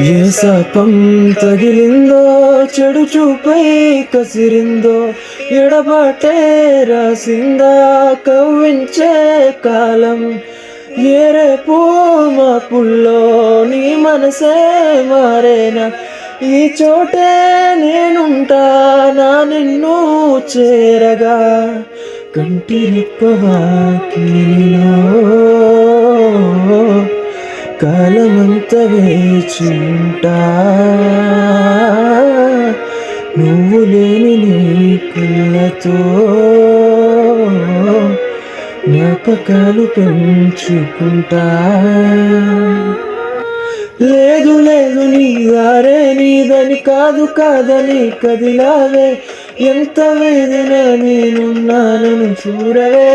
ఏ శాపం తగిలిందో, చెడు చూపై కసిరిందో, ఎడబాటే రాసిందా కవ్వించే కాలం. ఏ రేపు మాపుల్లో నీ మనసే మారేనా, ఈ చోటే నేనుంటానా నిన్ను చేరగా. కంటి రెప్పవాకిలిలో కాలమంత వేచుంటా, నువ్వు లేని నీ కళ్ళతో జ్ఞాపకాలు పెంచుకుంటా. లేదు లేదు నీ దారే నీదని, కాదు కాదని కదిలావే, ఎంత వేదన నేనున్నానని చూడవే.